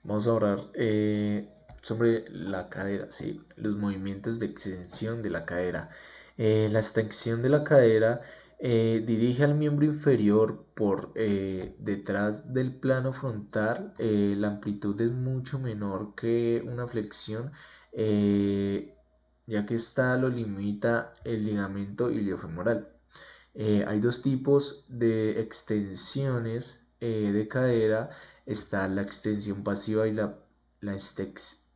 Vamos a hablar sobre la cadera, ¿sí? Los movimientos de extensión de la cadera. La extensión de la cadera dirige al miembro inferior por detrás del plano frontal. La amplitud es mucho menor que una flexión, eh, ya que esta lo limita el ligamento iliofemoral. Hay dos tipos de extensiones de cadera. Está la extensión pasiva y la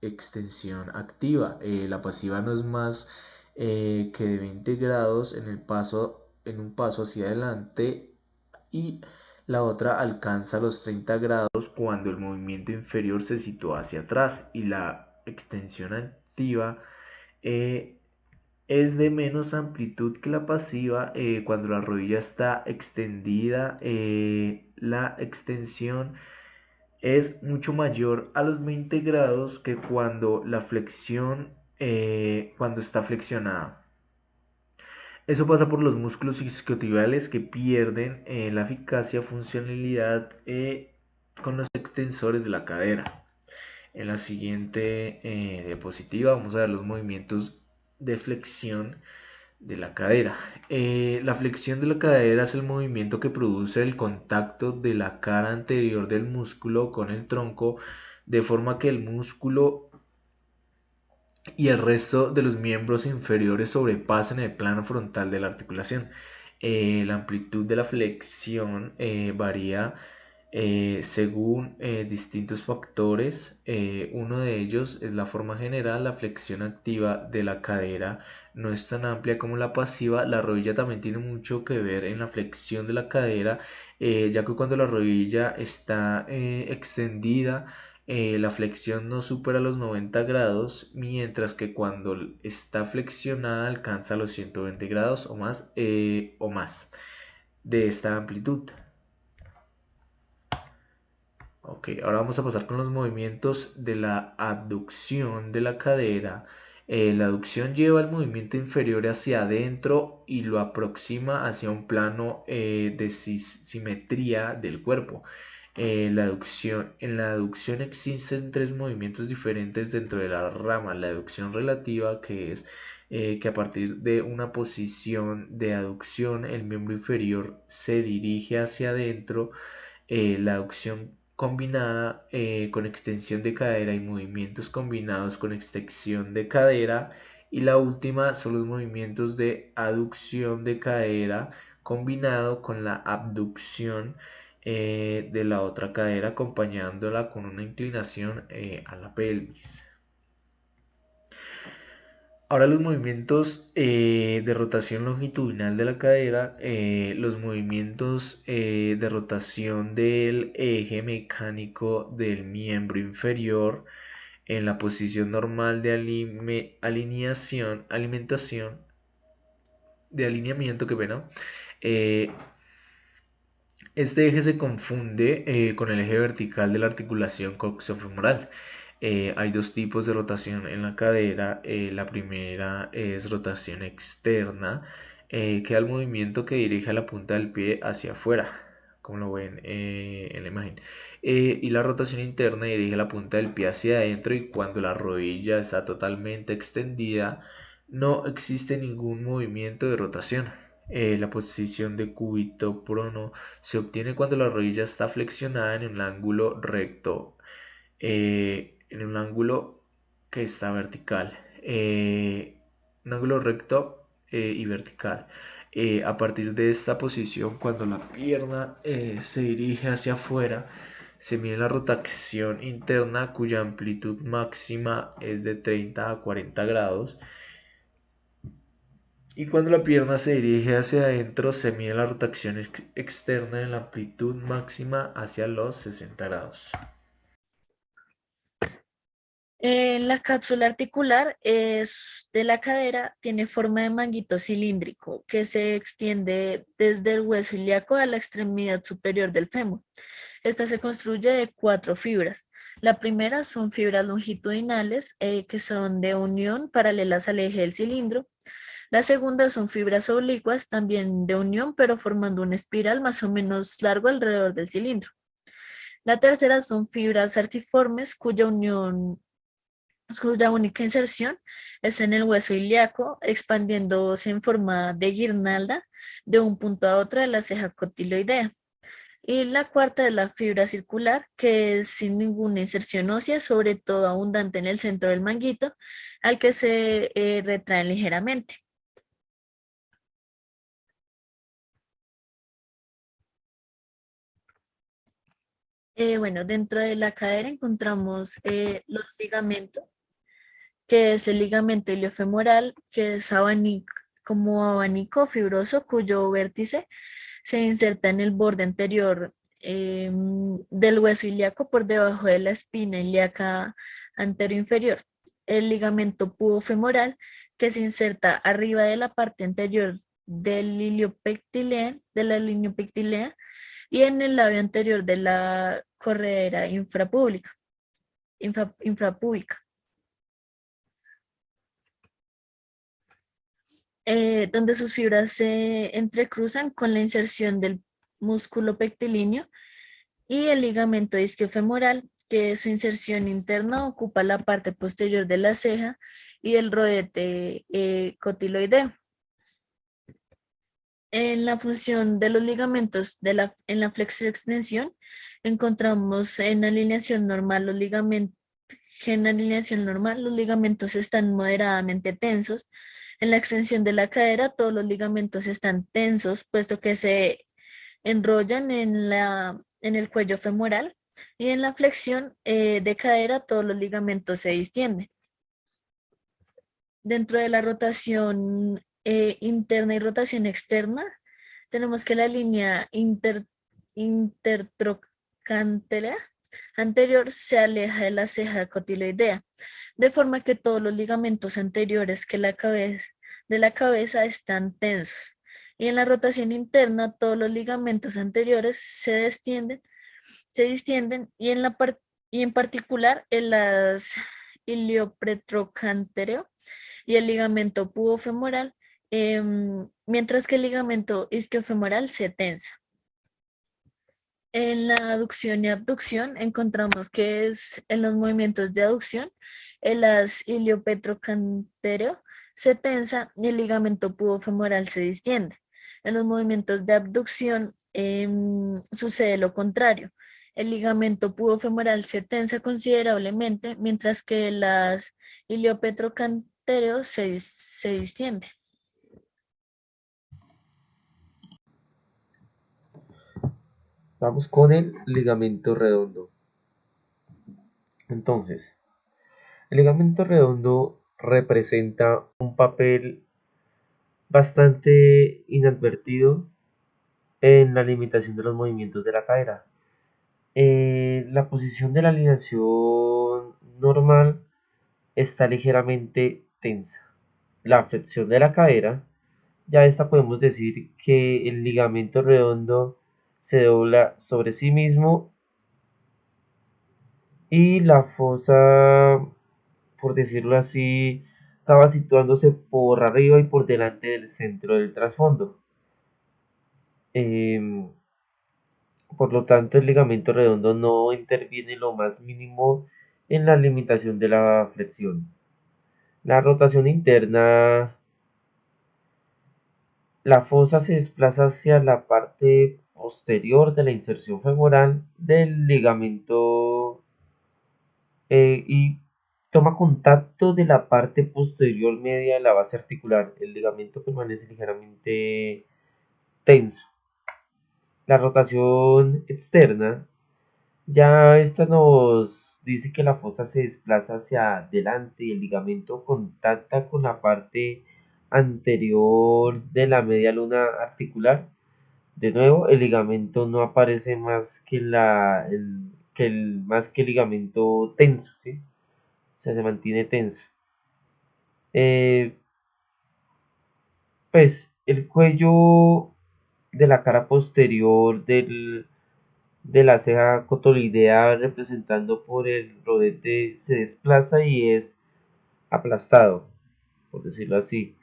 extensión activa. La pasiva no es más que de 20 grados en un paso hacia adelante, y la otra alcanza los 30 grados cuando el movimiento inferior se sitúa hacia atrás, y la extensión activa eh, es de menos amplitud que la pasiva. Cuando la rodilla está extendida, la extensión es mucho mayor a los 20 grados que cuando la flexión, cuando está flexionada. Eso pasa por los músculos isquiotibiales, que pierden la eficacia, funcionalidad con los extensores de la cadera. En la siguiente diapositiva vamos a ver los movimientos de flexión de la cadera. La flexión de la cadera es el movimiento que produce el contacto de la cara anterior del músculo con el tronco, de forma que el músculo y el resto de los miembros inferiores sobrepasen el plano frontal de la articulación. La amplitud de la flexión varía según distintos factores. Uno de ellos es la forma general. La flexión activa de la cadera no es tan amplia como la pasiva. La rodilla también tiene mucho que ver en la flexión de la cadera, ya que cuando la rodilla está extendida, la flexión no supera los 90 grados, mientras que cuando está flexionada alcanza los 120 grados o más de esta amplitud. Ok, ahora vamos a pasar con los movimientos de la abducción de la cadera. La aducción lleva el movimiento inferior hacia adentro y lo aproxima hacia un plano de simetría del cuerpo. En la aducción existen tres movimientos diferentes dentro de la rama. La aducción relativa, que es que a partir de una posición de aducción el miembro inferior se dirige hacia adentro. La aducción combinada con extensión de cadera y movimientos combinados con extensión de cadera. Y la última son los movimientos de aducción de cadera combinado con la abducción de la otra cadera, acompañándola con una inclinación a la pelvis. Ahora los movimientos de rotación longitudinal de la cadera. Los movimientos de rotación del eje mecánico del miembro inferior en la posición normal de alineamiento, que pena. Este eje se confunde con el eje vertical de la articulación coxofemoral. Hay dos tipos de rotación en la cadera. La primera es rotación externa, que da el movimiento que dirige a la punta del pie hacia afuera, como lo ven en la imagen. Y la rotación interna dirige la punta del pie hacia adentro, y cuando la rodilla está totalmente extendida no existe ningún movimiento de rotación. La posición de cúbito prono se obtiene cuando la rodilla está flexionada en un ángulo recto, en un ángulo que está vertical, un ángulo recto y vertical. A partir de esta posición, cuando la pierna se dirige hacia afuera, se mide la rotación interna, cuya amplitud máxima es de 30 a 40 grados. Y cuando la pierna se dirige hacia adentro, se mide la rotación externa en la amplitud máxima hacia los 60 grados. La cápsula articular es de la cadera, tiene forma de manguito cilíndrico que se extiende desde el hueso ilíaco a la extremidad superior del fémur. Esta se construye de cuatro fibras. La primera son fibras longitudinales que son de unión paralelas al eje del cilindro. La segunda son fibras oblicuas, también de unión, pero formando una espiral más o menos largo alrededor del cilindro. La tercera son fibras arciformes cuya única inserción es en el hueso ilíaco, expandiéndose en forma de guirnalda de un punto a otro de la ceja cotiloidea. Y la cuarta es la fibra circular, que es sin ninguna inserción ósea, sobre todo abundante en el centro del manguito, al que se retraen ligeramente. Bueno, dentro de la cadera encontramos los ligamentos, que es el ligamento iliofemoral, que es como abanico fibroso, cuyo vértice se inserta en el borde anterior del hueso ilíaco por debajo de la espina ilíaca anteroinferior. El ligamento pubofemoral, que se inserta arriba de la parte anterior de la iliopectilea y en el labio anterior de la corredera infrapúbica, donde sus fibras se entrecruzan con la inserción del músculo pectilíneo y el ligamento isquiofemoral, que su inserción interna ocupa la parte posterior de la ceja y el rodete cotiloideo. En la función de los ligamentos en la flexo-extensión, encontramos en alineación normal los ligamentos están moderadamente tensos. En la extensión de la cadera, todos los ligamentos están tensos, puesto que se enrollan en el cuello femoral, y en la flexión de cadera, todos los ligamentos se distienden. Dentro de la rotación interna y rotación externa, tenemos que la línea intertrocántea anterior se aleja de la ceja cotiloidea, de forma que todos los ligamentos anteriores de la cabeza están tensos. Y en la rotación interna, todos los ligamentos anteriores se distienden y en particular en las iliopetrocántereo y el ligamento pubofemoral, mientras que el ligamento isquiofemoral se tensa. En la aducción y abducción encontramos que es en los movimientos de aducción, el as iliopetrocantéreo se tensa y el ligamento pubofemoral se distiende. En los movimientos de abducción sucede lo contrario. El ligamento pubofemoral se tensa considerablemente, mientras que el as iliopetrocantéreo se distiende. Vamos con el ligamento redondo. Entonces, el ligamento redondo representa un papel bastante inadvertido en la limitación de los movimientos de la cadera. La posición de la alineación normal está ligeramente tensa. La flexión de la cadera, ya esta podemos decir que el ligamento redondo se dobla sobre sí mismo y la fosa, por decirlo así, acaba situándose por arriba y por delante del centro del trasfondo. Por lo tanto, el ligamento redondo no interviene lo más mínimo en la limitación de la flexión. La rotación interna, la fosa se desplaza hacia la parte posterior de la inserción femoral del ligamento y toma contacto de la parte posterior media de la base articular. El ligamento permanece ligeramente tenso. La rotación externa, ya esta nos dice que la fosa se desplaza hacia adelante y el ligamento contacta con la parte anterior de la media luna articular. De nuevo, el ligamento no aparece más que más que el ligamento tenso, ¿sí? O sea, se mantiene tenso. Pues el cuello de la cara posterior de la ceja cotiloidea representando por el rodete se desplaza y es aplastado, por decirlo así.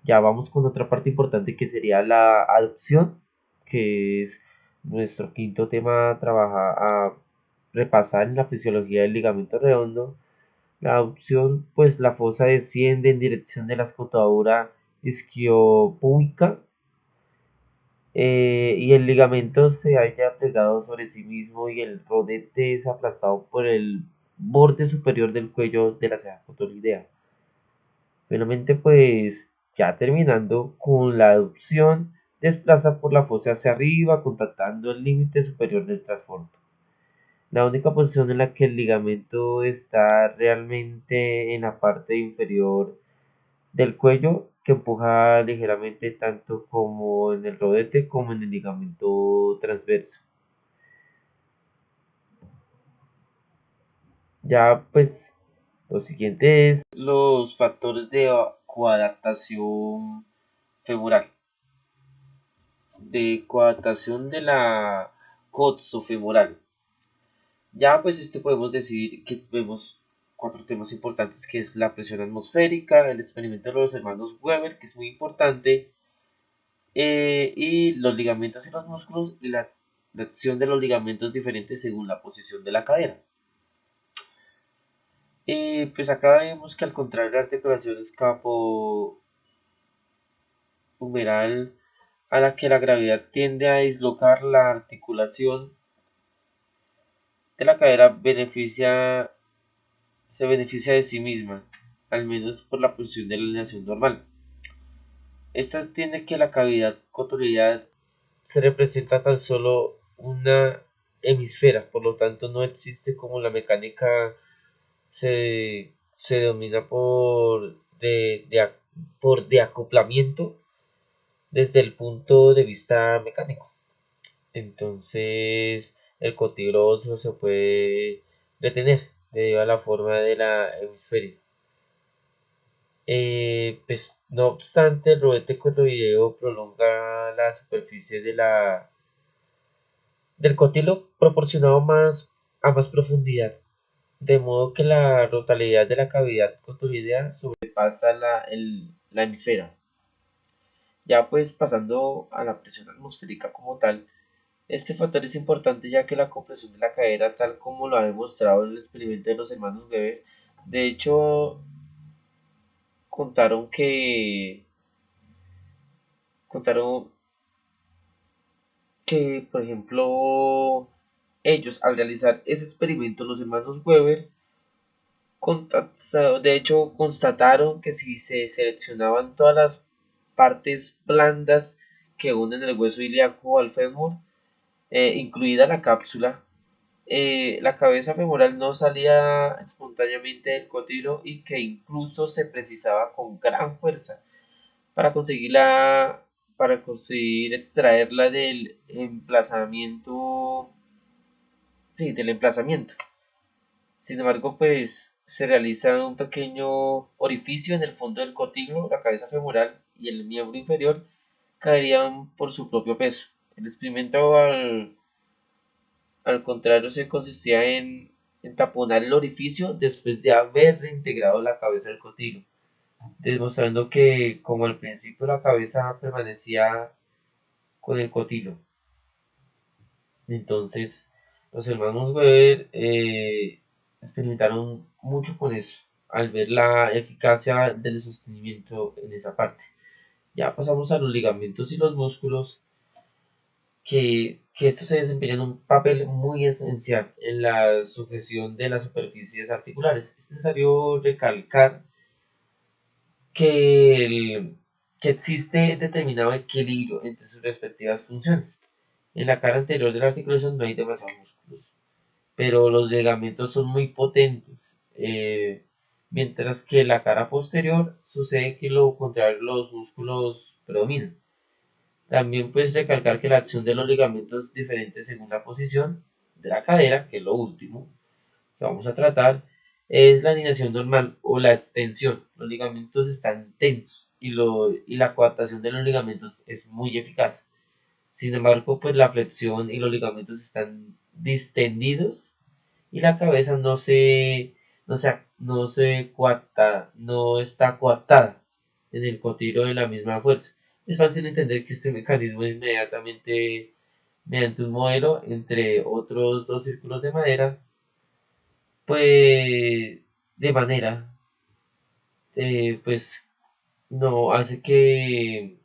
Ya vamos con otra parte importante que sería la aducción, que es nuestro quinto tema a trabajar, repasar en la fisiología del ligamento redondo, la abducción, pues la fosa desciende en dirección de la escotadura isquiopúbica, y el ligamento se halla pegado sobre sí mismo y el rodete es aplastado por el borde superior del cuello de la ceja cotiloidea. Finalmente, pues ya terminando con la abducción, desplaza por la fosa hacia arriba, contactando el límite superior del trasfondo. La única posición en la que el ligamento está realmente en la parte inferior del cuello, que empuja ligeramente tanto como en el rodete como en el ligamento transverso. Ya pues lo siguiente es los factores de coadaptación femoral, de coadaptación de la coxofemoral. Ya pues podemos decir que vemos cuatro temas importantes, que es la presión atmosférica, el experimento de los hermanos Weber, que es muy importante, y los ligamentos y los músculos, y la acción de los ligamentos diferentes según la posición de la cadera. Y pues acá vemos que al contrario de la articulación escapo humeral, a la que la gravedad tiende a dislocar, la articulación de la cadera se beneficia de sí misma, al menos por la posición de la alineación normal. Esta tiende que la cavidad cotiloidea se representa tan solo una hemisfera, por lo tanto no existe como la mecánica se denomina por de acoplamiento desde el punto de vista mecánico. Entonces el cotílogo se puede retener debido a la forma de la hemisferia. Pues, no obstante, el rodete cotiloideo prolonga la superficie del cotílogo proporcionado a más profundidad, de modo que la totalidad de la cavidad cotiloidea sobrepasa la hemisfera. Ya pues pasando a la presión atmosférica como tal, este factor es importante ya que la compresión de la cadera, tal como lo ha demostrado en el experimento de los hermanos Weber, de hecho contaron que contaron que, por ejemplo, ellos al realizar ese experimento, los hermanos Weber, de hecho constataron que si se seleccionaban todas las partes blandas que unen el hueso ilíaco al fémur, incluida la cápsula, la cabeza femoral no salía espontáneamente del cotílogo y que incluso se precisaba con gran fuerza para para conseguir extraerla del emplazamiento. Sin embargo, pues se realiza un pequeño orificio en el fondo del cotílogo, la cabeza femoral y el miembro inferior caerían por su propio peso. El experimento al contrario se consistía en taponar el orificio después de haber reintegrado la cabeza del cotílogo, demostrando que como al principio la cabeza permanecía con el cotílogo. Entonces los hermanos Weber experimentaron mucho con eso al ver la eficacia del sostenimiento en esa parte. Ya pasamos a los ligamentos y los músculos, que estos se desempeñan un papel muy esencial en la sujeción de las superficies articulares. Es necesario recalcar que, que existe determinado equilibrio entre sus respectivas funciones. En la cara anterior de la articulación no hay demasiados músculos, pero los ligamentos son muy potentes, mientras que en la cara posterior sucede que lo contrario, los músculos predominan. También puedes recalcar que la acción de los ligamentos es diferente según la posición de la cadera, que es lo último que vamos a tratar, es la alineación normal o la extensión. Los ligamentos están tensos y la coadaptación de los ligamentos es muy eficaz. Sin embargo, pues la flexión y los ligamentos están distendidos y la cabeza no está coartada en el cotílogo de la misma fuerza. Es fácil entender que este mecanismo inmediatamente mediante un modelo entre otros dos círculos de madera, pues de manera, pues no hace que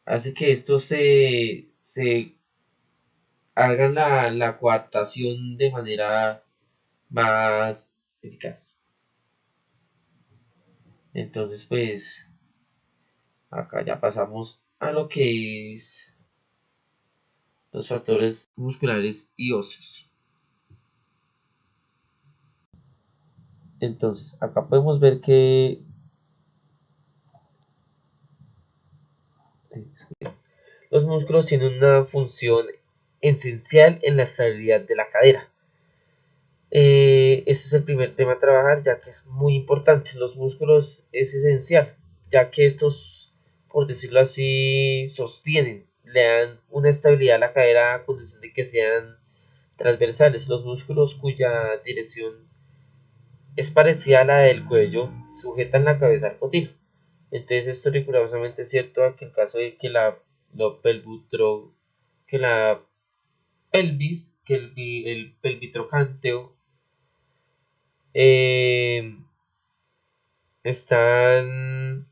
estos se hagan la coadaptación de manera más eficaz. Entonces, pues acá ya pasamos a lo que es los factores musculares y óseos. Entonces, acá podemos ver que los músculos tienen una función esencial en la estabilidad de la cadera. Este es el primer tema a trabajar, ya que es muy importante. Los músculos es esencial, ya que estos, por decirlo así, sostienen, le dan una estabilidad a la cadera a condición de que sean transversales. Los músculos cuya dirección es parecida a la del cuello sujetan la cabeza al cotilo. Entonces esto es rigurosamente cierto a que en caso de que que la pelvis, el pelvitrocánteo eh, están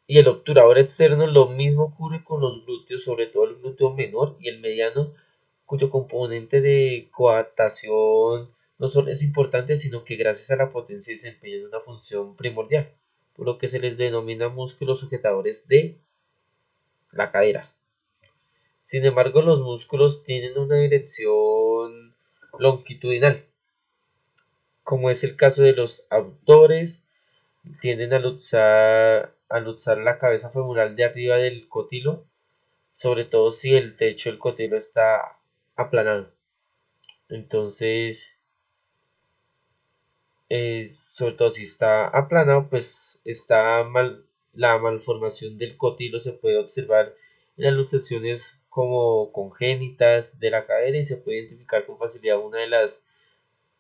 y el obturador externo, lo mismo ocurre con los glúteos, sobre todo el glúteo menor y el mediano, cuyo componente de coadaptación no solo es importante, sino que gracias a la potencia desempeñan una función primordial, por lo que se les denomina músculos sujetadores de la cadera. Sin embargo, los músculos tienen una dirección longitudinal, como es el caso de los abductores, tienden a luxar la cabeza femoral de arriba del cotilo, sobre todo si el techo del cotilo está aplanado. Entonces, sobre todo si está aplanado, pues la malformación del cotilo se puede observar en las luxaciones como congénitas de la cadera y se puede identificar con facilidad una de las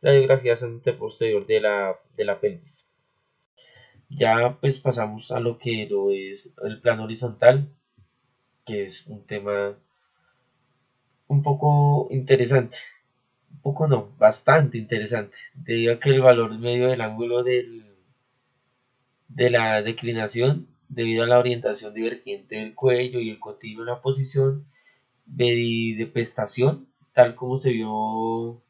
radiografías anteposterior de la pelvis. Ya pues pasamos a lo que lo es el plano horizontal, que es un tema un poco interesante. Un poco no, bastante interesante, debido a que el valor medio del ángulo de la declinación, debido a la orientación divergente del cuello y el cotilo en la posición de pestación, tal como se vio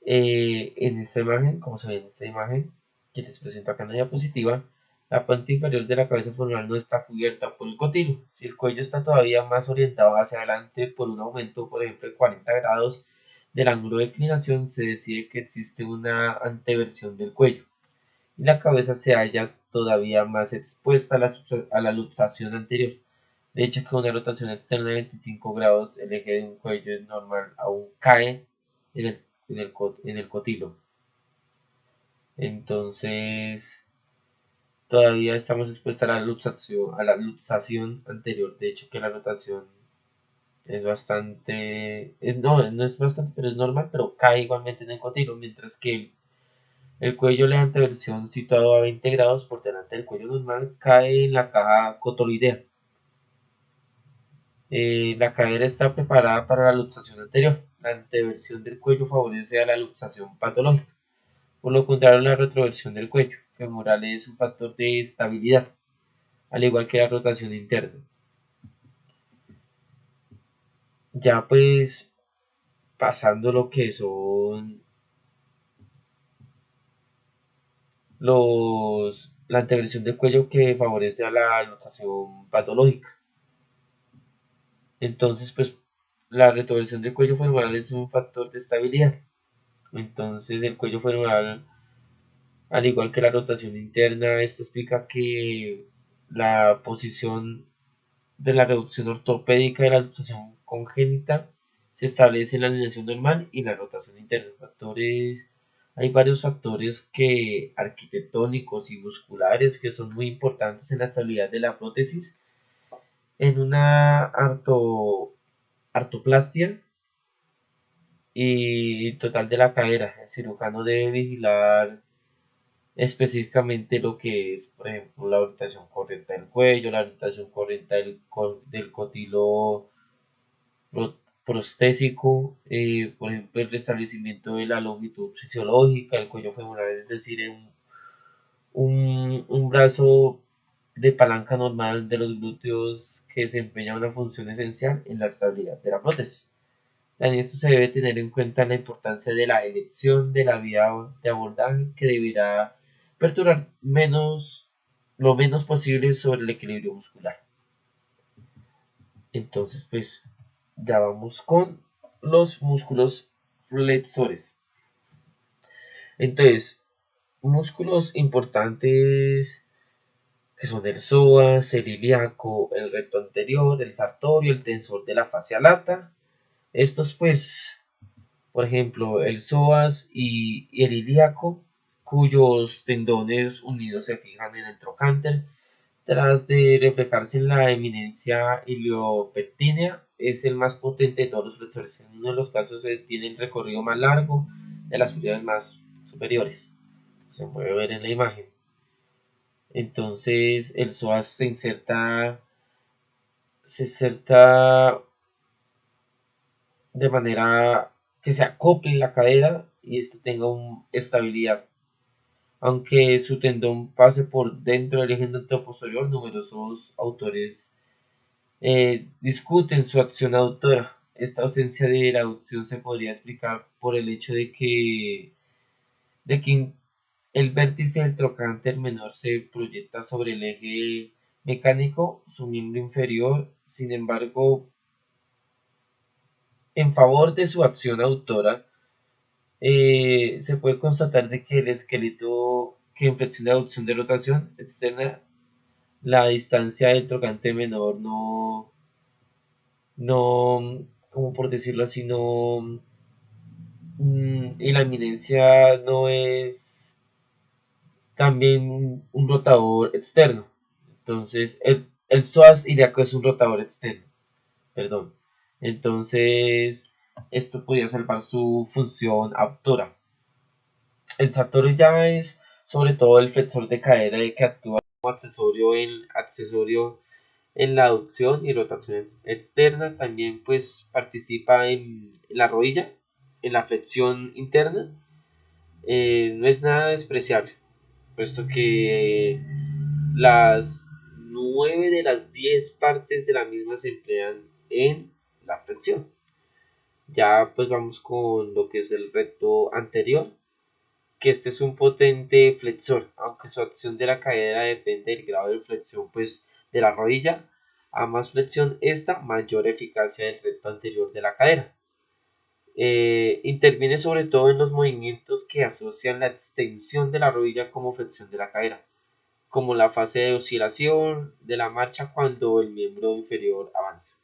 en esta imagen, como se ve en esta imagen que les presento acá en la diapositiva, la parte inferior de la cabeza frontal no está cubierta por el cotilo. Si el cuello está todavía más orientado hacia adelante por un aumento, por ejemplo, de 40 grados del ángulo de inclinación, se decide que existe una anteversión del cuello y la cabeza se halla todavía más expuesta a la luxación anterior. De hecho, con una rotación externa de 25 grados, el eje de un cuello normal aún cae en en el cotilo. Entonces, todavía estamos expuestos a la luxación anterior. De hecho, que la rotación es bastante, no es bastante, pero es normal, pero cae igualmente en el cotilo, mientras que el cuello de la anteversión situado a 20 grados por delante del cuello normal cae en la caja cotoloidea. La cadera está preparada para la luxación anterior. La anteversión del cuello favorece a la luxación patológica. Por lo contrario, la retroversión del cuello femoral es un factor de estabilidad, al igual que la rotación interna. Ya pues pasando lo que son la anteversión del cuello que favorece a la luxación patológica. Entonces, pues la retroversión del cuello femoral es un factor de estabilidad. Entonces, el cuello femoral, al igual que la rotación interna, esto explica que la posición de la reducción ortopédica de la luxación congénita se establece en la alineación normal y la rotación interna. Hay varios factores arquitectónicos y musculares que son muy importantes en la estabilidad de la prótesis. En una artoplastia y total de la cadera, el cirujano debe vigilar específicamente lo que es, por ejemplo, la orientación correcta del cuello, la orientación correcta del cotilo prostésico, por ejemplo, el restablecimiento de la longitud fisiológica del cuello femoral, es decir, un brazo de palanca normal de los glúteos que desempeña una función esencial en la estabilidad de la prótesis. En esto se debe tener en cuenta la importancia de la elección de la vía de abordaje que deberá perturbar lo menos posible sobre el equilibrio muscular. Entonces, pues ya vamos con los músculos flexores. Entonces, músculos importantes que son el psoas, el ilíaco, el recto anterior, el sartorio, el tensor de la fascia lata. Estos pues, por ejemplo, el psoas y el ilíaco, cuyos tendones unidos se fijan en el trocánter, tras de reflejarse en la eminencia iliopectínea, es el más potente de todos los flexores. En uno de los casos tiene el recorrido más largo de las fibras más superiores. Se puede ver en la imagen. Entonces el psoas se inserta de manera que se acople en la cadera y este tenga estabilidad. Aunque su tendón pase por dentro del eje posterior, numerosos autores discuten su acción aductora. Esta ausencia de la aducción se podría explicar por el hecho de que el vértice del trocánter menor se proyecta sobre el eje mecánico, su miembro inferior. Sin embargo, en favor de su acción aductora, se puede constatar de que el esqueleto que en flexión de aducción de rotación externa, la distancia del trocánter menor no, como por decirlo así, y la eminencia no es también un rotador externo. Entonces, el psoas ilíaco es un rotador externo, perdón. Entonces, esto podría salvar su función abductora. El sartorio ya es sobre todo el flexor de cadera que actúa como accesorio en la aducción y rotación externa. También pues participa en la rodilla, en la flexión interna. No es nada despreciable, puesto que las 9 de las 10 partes de la misma se emplean en la flexión. Ya pues vamos con lo que es el recto anterior, que este es un potente flexor, aunque su acción de la cadera depende del grado de flexión pues de la rodilla. A más flexión esta, mayor eficacia del recto anterior de la cadera. Interviene sobre todo en los movimientos que asocian la extensión de la rodilla como flexión de la cadera, como la fase de oscilación de la marcha cuando el miembro inferior avanza.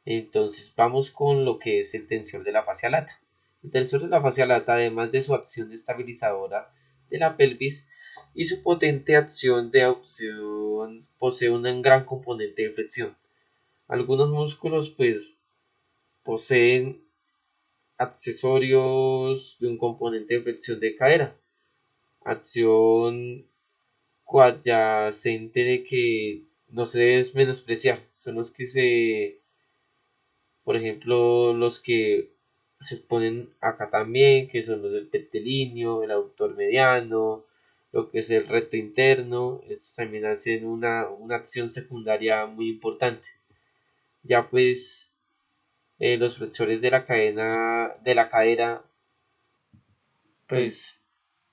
Entonces vamos con lo que es el tensor de la fascia lata. El tensor de la fascia lata, además de su acción estabilizadora de la pelvis y su potente acción de abducción, posee un gran componente de flexión. Algunos músculos pues poseen accesorios de un componente de flexión de cadera, acción coadyacente de que no se debe menospreciar. Son los que por ejemplo, los que se exponen acá también, que son los del pectilíneo, el aductor mediano, lo que es el recto interno. Estos también hacen una acción secundaria muy importante. Ya pues los flexores de la cadera pues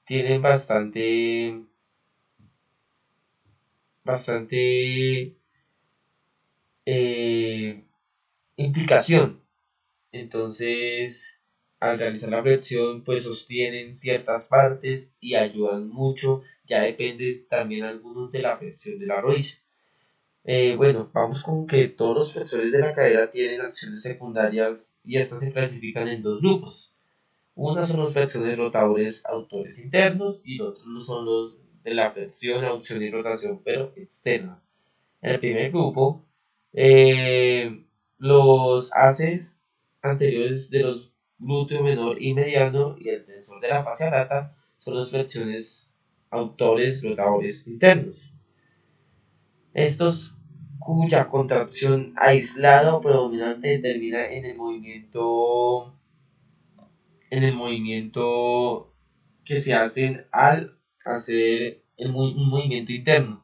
tienen bastante eh, implicación. Entonces, al realizar la flexión, pues sostienen ciertas partes y ayudan mucho. Ya depende también algunos de la flexión de la rodilla. Bueno, vamos con que todos los flexores de la cadera tienen acciones secundarias y estas se clasifican en dos grupos. Una son los flexores rotadores autores internos y otros son los de la flexión, abducción y rotación, pero externa. En el primer grupo, los haces anteriores de los glúteo menor y mediano y el tensor de la fascia lata son los flexiones autores rotadores internos. Estos cuya contracción aislada o predominante determina en el movimiento que se hacen al hacer un movimiento interno.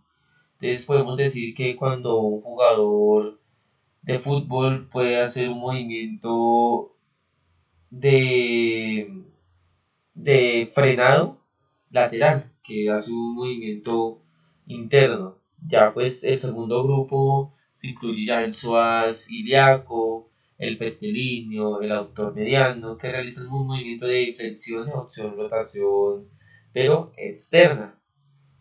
Entonces podemos decir que cuando un jugador de fútbol puede hacer un movimiento de, de frenado lateral, que hace un movimiento interno. Ya pues el segundo grupo se incluye ya el psoas ilíaco, el petilíneo, el aductor mediano, que realizan un movimiento de flexión, opción, rotación, pero externa.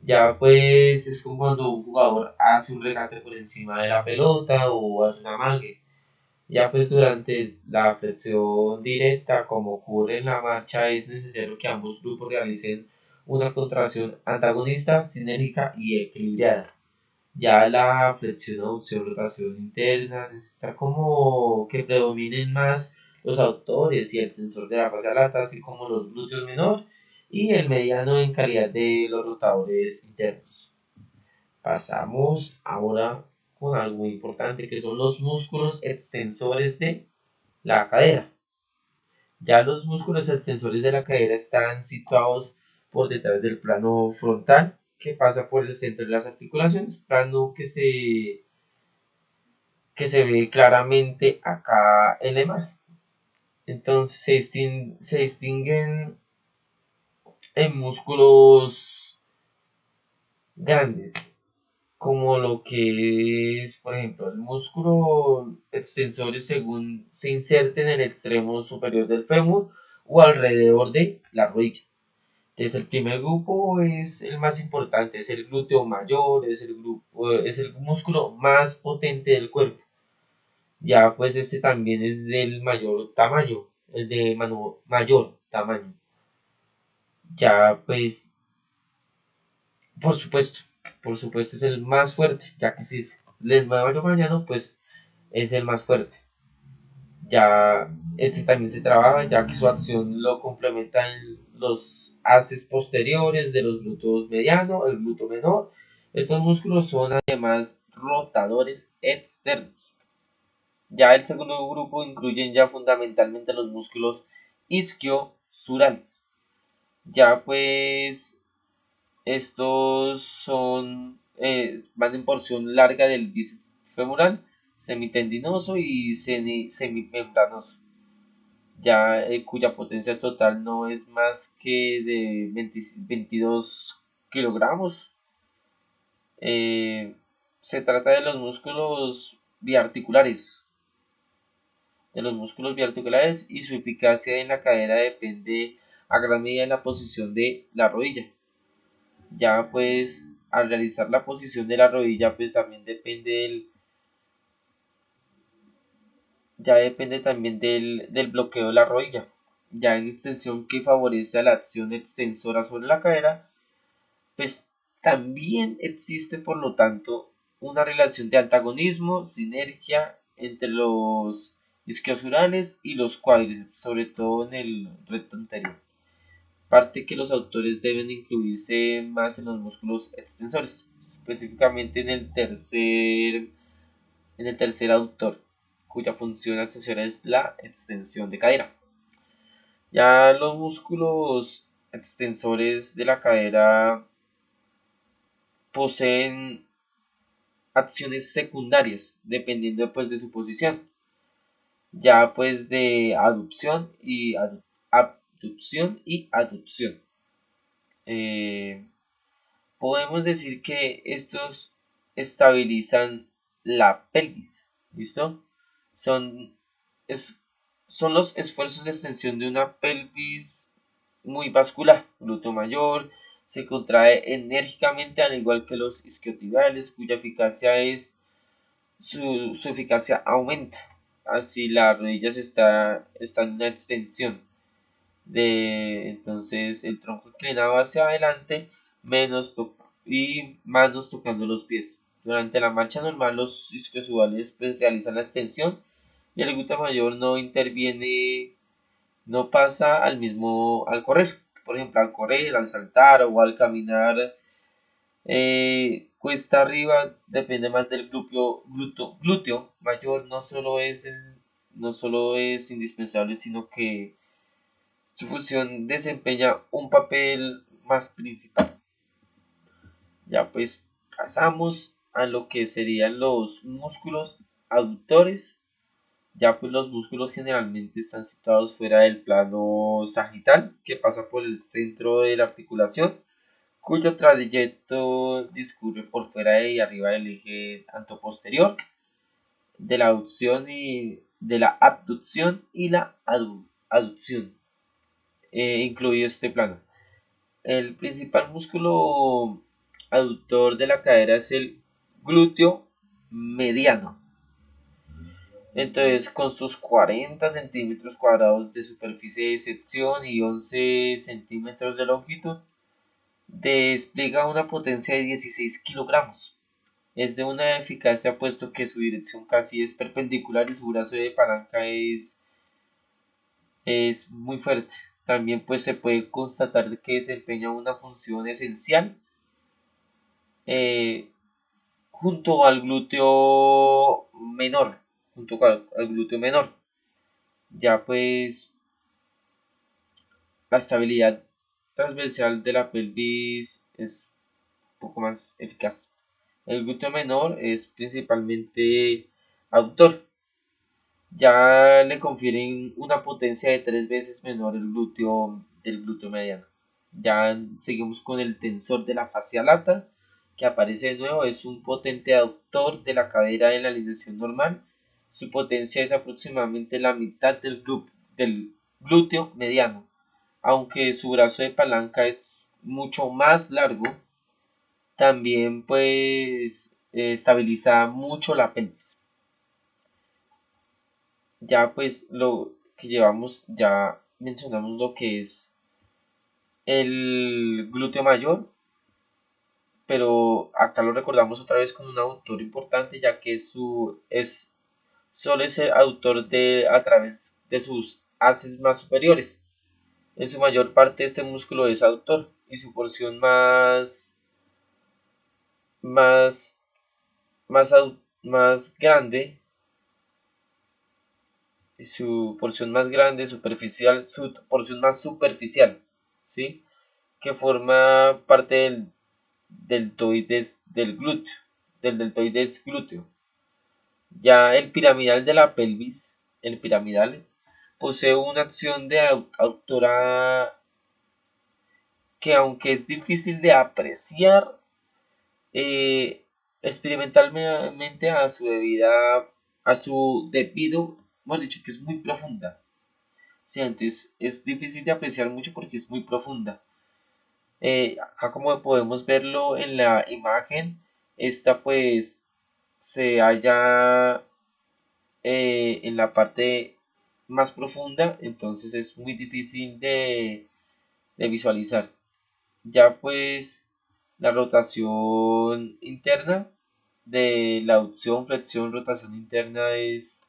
Ya pues es como cuando un jugador hace un regate por encima de la pelota o hace una amague. Ya pues durante la flexión directa, como ocurre en la marcha, es necesario que ambos grupos realicen una contracción antagonista, sinérgica y equilibrada. Ya la flexión, aducción, rotación interna necesita como que predominen más los autores y el tensor de la fascia lata, así como los glúteos menor y el mediano en calidad de los rotadores internos. Pasamos ahora con algo muy importante que son los músculos extensores de la cadera. Ya los músculos extensores de la cadera están situados por detrás del plano frontal que pasa por el centro de las articulaciones, plano que se ve claramente acá en la imagen. Entonces se distinguen en músculos grandes, como lo que es, por ejemplo, el músculo extensores según se inserte en el extremo superior del fémur o alrededor de la rodilla. Entonces el primer grupo es el más importante, es el glúteo mayor, es el músculo más potente del cuerpo. Ya pues este también es del mayor tamaño, el de mayor tamaño. Ya pues por supuesto es el más fuerte, ya que si es el mayor mañana, pues es el más fuerte. Ya este también se trabaja, ya que su acción lo complementan los haces posteriores de los glúteos mediano, el glúteo menor. Estos músculos son además rotadores externos. Ya el segundo grupo incluyen ya fundamentalmente los músculos isquiosurales. Ya pues estos van en porción larga del bíceps femoral, semitendinoso y semimembranoso, ya cuya potencia total no es más que de 22 kilogramos. Se trata de los músculos biarticulares y su eficacia en la cadera depende a gran medida de la posición de la rodilla. Ya pues al realizar la posición de la rodilla pues depende también del bloqueo de la rodilla. Ya en extensión que favorece a la acción extensora sobre la cadera, pues también existe por lo tanto una relación de antagonismo, sinergia entre los isquiosurales y los cuádriceps, sobre todo en el recto anterior. Parte que los autores deben incluirse más en los músculos extensores, específicamente en el tercer aductor, cuya función accesoria es la extensión de cadera. Ya los músculos extensores de la cadera poseen acciones secundarias dependiendo pues de su posición, ya pues de abducción y aducción. Podemos decir que estos estabilizan la pelvis, ¿listo? Son, es- son los esfuerzos de extensión de una pelvis muy vascular. Glúteo mayor se contrae enérgicamente al igual que los isquiotibiales, cuya eficacia su eficacia aumenta. Así la rodilla está en una extensión. Entonces el tronco inclinado hacia adelante y manos tocando los pies. Durante la marcha normal los isquiotibiales pues realizan la extensión y el glúteo mayor no interviene, no pasa al correr. por ejemplo, al correr, al saltar o al caminar cuesta arriba, depende más del glúteo mayor, no solo es indispensable, sino que su función desempeña un papel más principal. Ya pues pasamos a lo que serían los músculos aductores. Ya pues los músculos generalmente están situados fuera del plano sagital, que pasa por el centro de la articulación, cuyo trayecto discurre por fuera y arriba del eje anteroposterior de la abducción y la aducción, incluido este plano. El principal músculo aductor de la cadera es el glúteo mediano. Entonces, con sus 40 centímetros cuadrados de superficie de sección y 11 centímetros de longitud, despliega una potencia de 16 kilogramos. Es de una eficacia puesto que su dirección casi es perpendicular y su brazo de palanca es muy fuerte. También pues se puede constatar que desempeña una función esencial eh, junto al glúteo menor, al glúteo menor. Ya pues la estabilidad transversal de la pelvis es un poco más eficaz. El glúteo menor es principalmente aductor. Ya le confieren una potencia de 3 veces menor el glúteo del glúteo mediano. Ya seguimos con el tensor de la fascia lata, que aparece de nuevo. Es un potente aductor de la cadera en la alineación normal. Su potencia es aproximadamente la mitad del glúteo mediano, aunque su brazo de palanca es mucho más largo. También pues estabiliza mucho la pelvis. Ya pues lo que llevamos, ya mencionamos lo que es el glúteo mayor, pero acá lo recordamos otra vez con un aductor importante, ya que suele ser aductor a través de sus haces más superiores. En su mayor parte este músculo es aductor y su porción más, más grande, su porción más superficial, ¿sí? Que forma parte del deltoides glúteo. Ya el piramidal de la pelvis, el piramidal, posee una acción de autora que aunque es difícil de apreciar, experimentalmente a su debido, hemos dicho que es muy profunda. Sí, antes es difícil de apreciar mucho porque es muy profunda. Acá como podemos verlo en la imagen, esta pues se halla en la parte más profunda, entonces es muy difícil de visualizar. Ya pues la rotación interna de la aducción, flexión, rotación interna es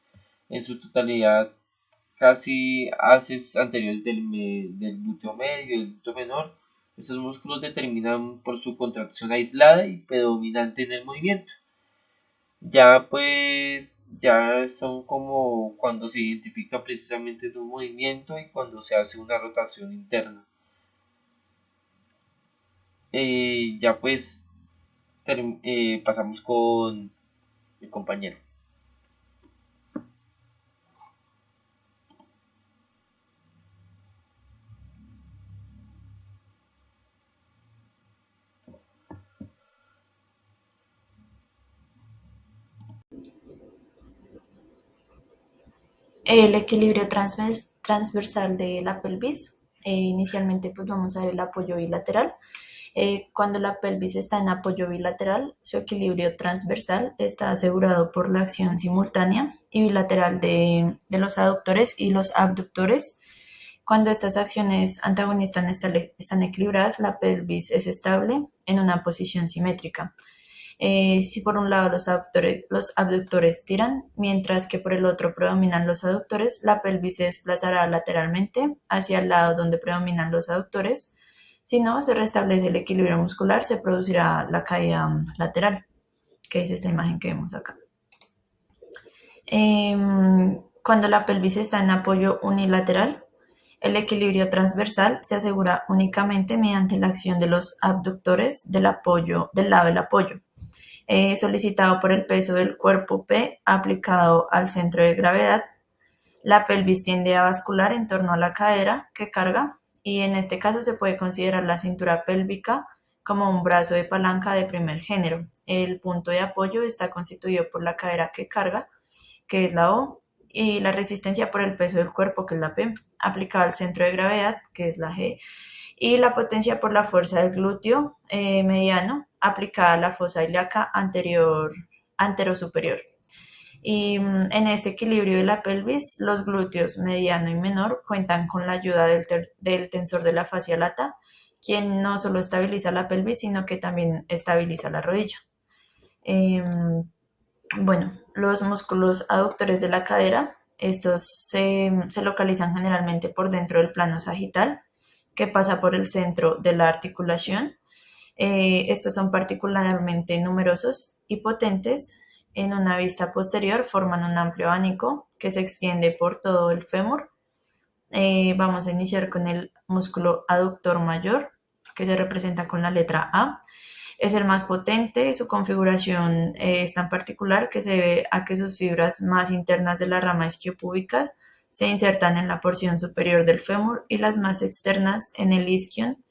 en su totalidad casi haces anteriores del glúteo medio y del glúteo menor. Estos músculos determinan por su contracción aislada y predominante en el movimiento. Ya pues, ya son como cuando se identifica precisamente un movimiento y cuando se hace una rotación interna. Ya pues, pasamos con mi compañero. El equilibrio transversal de la pelvis. Inicialmente pues vamos a ver el apoyo bilateral. Cuando la pelvis está en apoyo bilateral, su equilibrio transversal está asegurado por la acción simultánea y bilateral de los aductores y los abductores. Cuando estas acciones antagonistas están equilibradas, la pelvis es estable en una posición simétrica. Si por un lado los abductores tiran, mientras que por el otro predominan los aductores, la pelvis se desplazará lateralmente hacia el lado donde predominan los aductores Si no se restablece el equilibrio muscular, se producirá la caída lateral, que es esta imagen que vemos acá. Cuando la pelvis está en apoyo unilateral, el equilibrio transversal se asegura únicamente mediante la acción de los abductores del lado del apoyo, solicitado por el peso del cuerpo P aplicado al centro de gravedad. La pelvis tiende a bascular en torno a la cadera que carga, y en este caso se puede considerar la cintura pélvica como un brazo de palanca de primer género. El punto de apoyo está constituido por la cadera que carga, que es la O, y la resistencia por el peso del cuerpo, que es la P, aplicada al centro de gravedad, que es la G, y la potencia por la fuerza del glúteo mediano, aplicada a la fosa ilíaca anterosuperior. Y en este equilibrio de la pelvis, los glúteos mediano y menor cuentan con la ayuda del tensor de la fascia lata, quien no solo estabiliza la pelvis, sino que también estabiliza la rodilla. Bueno, los músculos aductores de la cadera, estos se localizan generalmente por dentro del plano sagital, que pasa por el centro de la articulación. Estos son particularmente numerosos y potentes. En una vista posterior forman un amplio abanico que se extiende por todo el fémur. Vamos a iniciar con el músculo aductor mayor, que se representa con la letra A. Es el más potente, su configuración es tan particular que se debe a que sus fibras más internas de la rama isquiopúbicas se insertan en la porción superior del fémur y las más externas en el isquion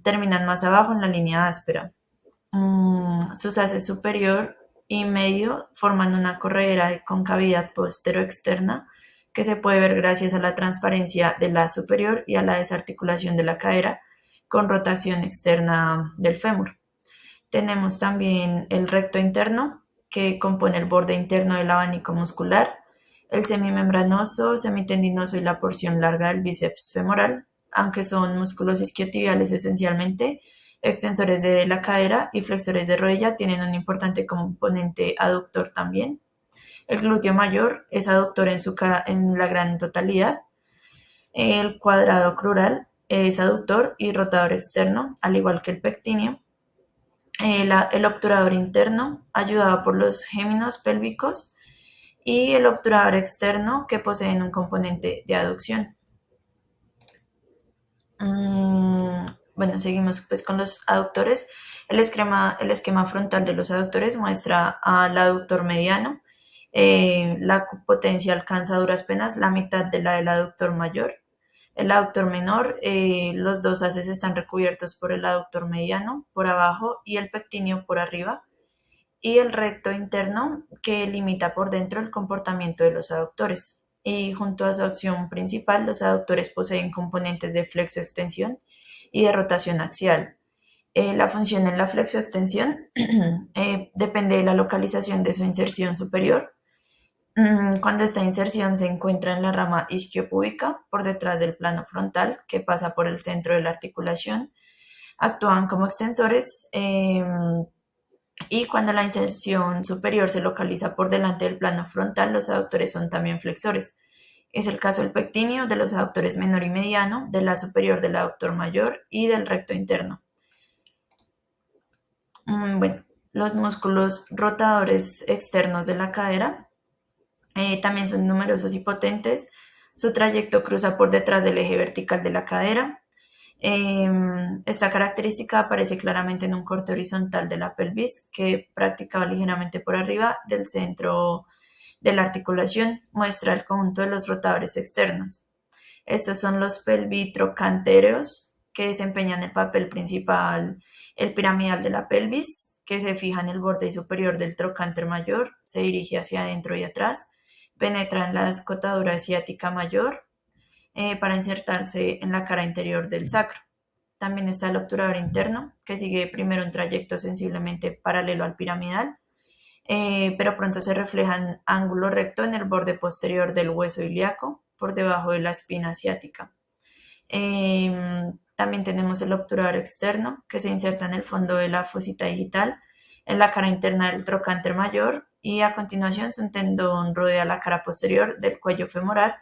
terminan más abajo en la línea áspera. Sus haces superior y medio forman una corredera de concavidad postero-externa que se puede ver gracias a la transparencia del haz superior y a la desarticulación de la cadera con rotación externa del fémur. Tenemos también el recto interno, que compone el borde interno del abanico muscular, el semimembranoso, semitendinoso y la porción larga del bíceps femoral, aunque son músculos isquiotibiales esencialmente. Extensores de la cadera y flexores de rodilla tienen un importante componente aductor también. El glúteo mayor es aductor en la gran totalidad. El cuadrado crural es aductor y rotador externo, al igual que el pectíneo. El obturador interno, ayudado por los géminos pélvicos, y el obturador externo, que poseen un componente de aducción. Bueno, seguimos pues con los aductores. El esquema frontal de los aductores muestra al aductor mediano. La potencia alcanza a duras penas la mitad de la del aductor mayor. El aductor menor, los dos haces están recubiertos por el aductor mediano por abajo y el pectíneo por arriba, y el recto interno, que limita por dentro el comportamiento de los aductores. Y junto a su acción principal, los aductores poseen componentes de flexoextensión y de rotación axial. La función en la flexoextensión depende de la localización de su inserción superior. Cuando esta inserción se encuentra en la rama isquiopúbica, por detrás del plano frontal, que pasa por el centro de la articulación, actúan como extensores, y cuando la inserción superior se localiza por delante del plano frontal, los aductores son también flexores. Es el caso del pectíneo, de los aductores menor y mediano, de la superior del aductor mayor y del recto interno. Bueno, los músculos rotadores externos de la cadera también son numerosos y potentes. Su trayecto cruza por detrás del eje vertical de la cadera. Esta característica aparece claramente en un corte horizontal de la pelvis que, practicado ligeramente por arriba del centro de la articulación, muestra el conjunto de los rotadores externos. Estos son los pelvitrocanteros, que desempeñan el papel principal, el piramidal de la pelvis, que se fija en el borde superior del trocánter mayor, se dirige hacia adentro y atrás, penetra en la escotadura ciática mayor para insertarse en la cara interior del sacro. También está el obturador interno, que sigue primero un trayecto sensiblemente paralelo al piramidal, pero pronto se refleja en ángulo recto en el borde posterior del hueso ilíaco, por debajo de la espina ciática. También tenemos el obturador externo, que se inserta en el fondo de la fosita digital, en la cara interna del trocánter mayor, y a continuación su tendón rodea la cara posterior del cuello femoral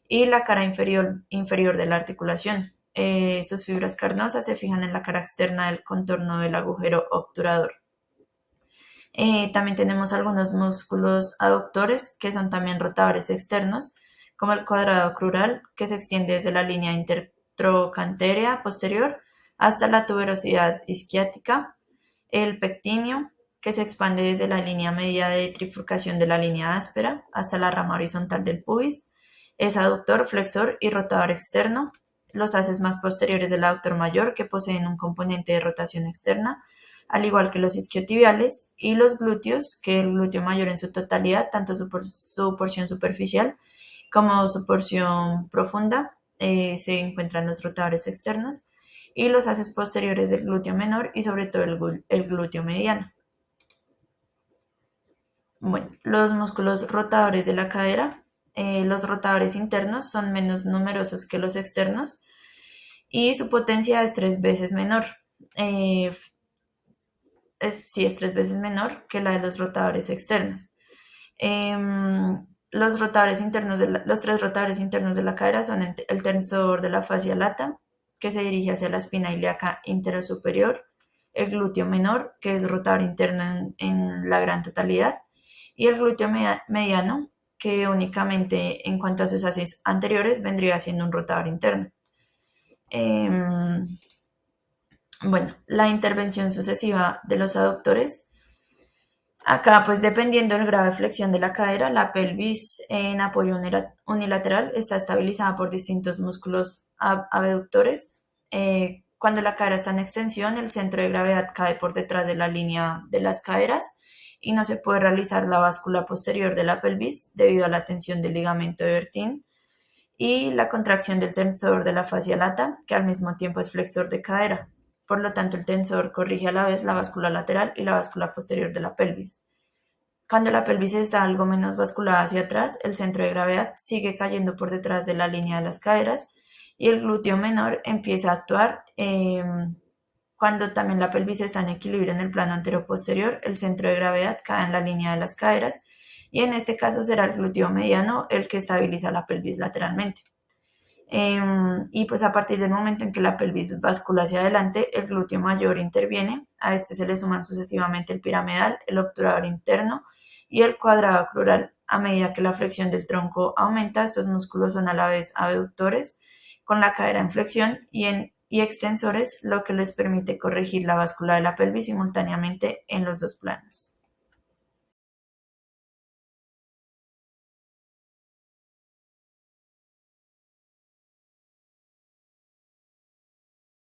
y la cara inferior de la articulación. sus fibras carnosas se fijan en la cara externa del contorno del agujero obturador. También tenemos algunos músculos aductores que son también rotadores externos, como el cuadrado crural, que se extiende desde la línea intertrochanterea posterior hasta la tuberosidad isquiática, el pectíneo, que se expande desde la línea media de trifurcación de la línea áspera hasta la rama horizontal del pubis, es aductor, flexor y rotador externo. Los haces más posteriores del aductor mayor, que poseen un componente de rotación externa, al igual que los isquiotibiales, y los glúteos, que el glúteo mayor en su totalidad, tanto su porción superficial como su porción profunda, se encuentran los rotadores externos, y los haces posteriores del glúteo menor y sobre todo el glúteo mediano. Bueno, los músculos rotadores de la cadera. Los rotadores internos son menos numerosos que los externos y su potencia es 3 veces menor. Sí, es 3 veces menor que la de los rotadores externos. Los tres rotadores internos de la cadera son el tensor de la fascia lata, que se dirige hacia la espina ilíaca interosuperior, el glúteo menor, que es rotador interno en la gran totalidad, y el glúteo mediano, que únicamente en cuanto a sus haces anteriores vendría siendo un rotador interno. Bueno, la intervención sucesiva de los aductores. Acá, pues dependiendo del grado de flexión de la cadera, la pelvis en apoyo unilateral está estabilizada por distintos músculos abductores. Cuando la cadera está en extensión, el centro de gravedad cae por detrás de la línea de las caderas y no se puede realizar la báscula posterior de la pelvis debido a la tensión del ligamento de Bertin y la contracción del tensor de la fascia lata, que al mismo tiempo es flexor de cadera. Por lo tanto, el tensor corrige a la vez la báscula lateral y la báscula posterior de la pelvis. Cuando la pelvis está algo menos basculada hacia atrás, el centro de gravedad sigue cayendo por detrás de la línea de las caderas y el glúteo menor empieza a actuar. Cuando también la pelvis está en equilibrio en el plano anteroposterior, el centro de gravedad cae en la línea de las caderas y en este caso será el glúteo mediano el que estabiliza la pelvis lateralmente. Y pues a partir del momento en que la pelvis bascula hacia adelante, el glúteo mayor interviene. A este se le suman sucesivamente el piramidal, el obturador interno y el cuadrado crural. A medida que la flexión del tronco aumenta, estos músculos son a la vez abductores, con la cadera en flexión y extensores, lo que les permite corregir la báscula de la pelvis simultáneamente en los dos planos.